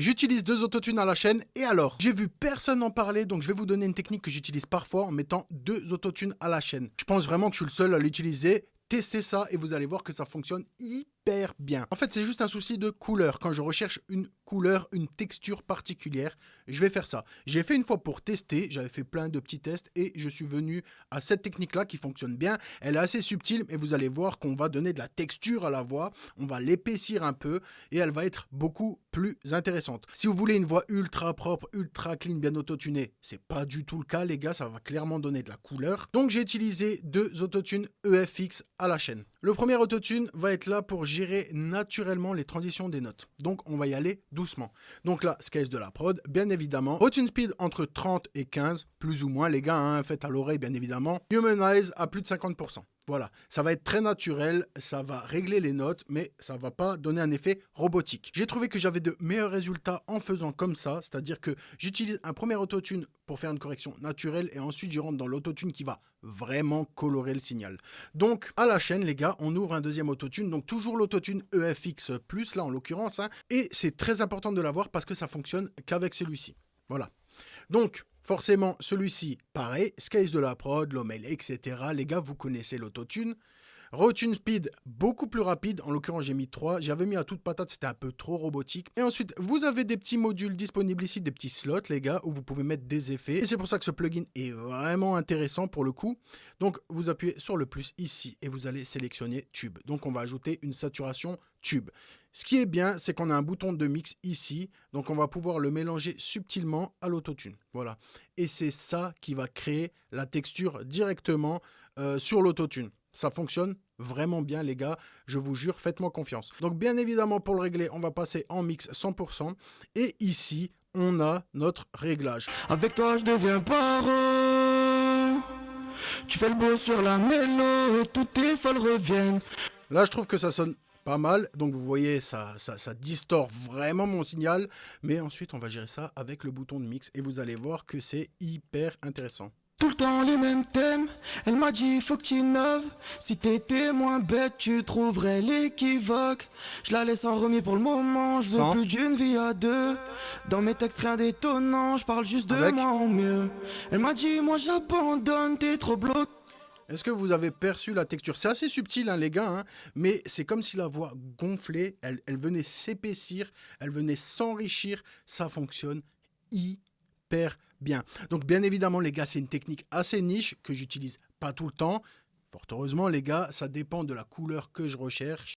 J'utilise 2 autotunes à la chaîne et alors, j'ai vu personne en parler donc je vais vous donner une technique que j'utilise parfois en mettant 2 autotunes à la chaîne. Je pense vraiment que je suis le seul à l'utiliser. Testez ça et vous allez voir que ça fonctionne hyper bien. En fait, c'est juste un souci de couleur. Quand je recherche une couleur, une texture particulière, je vais faire ça. J'ai fait une fois pour tester, j'avais fait plein de petits tests et je suis venu à cette technique-là qui fonctionne bien. Elle est assez subtile et vous allez voir qu'on va donner de la texture à la voix, on va l'épaissir un peu et elle va être beaucoup plus intéressante. Si vous voulez une voix ultra propre, ultra clean, bien autotunée, c'est pas du tout le cas les gars, ça va clairement donner de la couleur. Donc j'ai utilisé 2 autotunes EFX à la chaîne. Le premier autotune va être là pour gérer naturellement les transitions des notes. Donc on va y aller doucement. Donc là, Skies de la prod, bien évidemment. Autotune speed entre 30 et 15, plus ou moins les gars, hein, faites à l'oreille bien évidemment. Humanize à plus de 50%. Voilà, ça va être très naturel, ça va régler les notes, mais ça va pas donner un effet robotique. J'ai trouvé que j'avais de meilleurs résultats en faisant comme ça, c'est-à-dire que j'utilise un premier autotune pour faire une correction naturelle et ensuite je rentre dans l'autotune qui va vraiment colorer le signal. Donc à la chaîne les gars, on ouvre un deuxième autotune, donc toujours l'autotune EFX+, là en l'occurrence, hein, et c'est très important de l'avoir parce que ça fonctionne qu'avec celui-ci. Voilà. Donc, forcément, celui-ci, pareil, Skies de la prod, Lomel, etc. Les gars, vous connaissez l'autotune. Rotune speed, beaucoup plus rapide. En l'occurrence, j'ai mis 3. J'avais mis à toute patate, c'était un peu trop robotique. Et ensuite, vous avez des petits modules disponibles ici, des petits slots, les gars, où vous pouvez mettre des effets. Et c'est pour ça que ce plugin est vraiment intéressant pour le coup. Donc, vous appuyez sur le plus ici et vous allez sélectionner tube. Donc, on va ajouter une saturation tube. Ce qui est bien, c'est qu'on a un bouton de mix ici. Donc, on va pouvoir le mélanger subtilement à l'autotune. Voilà. Et c'est ça qui va créer la texture directement sur l'autotune. Ça fonctionne vraiment bien les gars, je vous jure, faites-moi confiance. Donc bien évidemment pour le régler, on va passer en mix 100% et ici, on a notre réglage. Avec toi je deviens paro. Tu fais le beau sur la mélo et toutes tes folles reviennent. Là, je trouve que ça sonne pas mal, donc vous voyez, ça distord vraiment mon signal, mais ensuite on va gérer ça avec le bouton de mix et vous allez voir que c'est hyper intéressant. Tout le temps les mêmes thèmes. Elle m'a dit faut que tu innoves. Si t'étais moins bête, tu trouverais l'équivoque. Je la laisse en remis pour le moment. Je veux Sans. plus d'une vie à deux. Dans mes textes rien d'étonnant. Je parle juste de Avec. moi en mieux. Elle m'a dit moi j'abandonne, t'es trop bloqué. Est-ce que vous avez perçu la texture? C'est assez subtil, hein, les gars, hein, mais c'est comme si la voix gonflait, elle venait s'épaissir, elle venait s'enrichir. Ça fonctionne hyper bien. Donc, bien évidemment, les gars, c'est une technique assez niche que j'utilise pas tout le temps. Fort heureusement, les gars, ça dépend de la couleur que je recherche.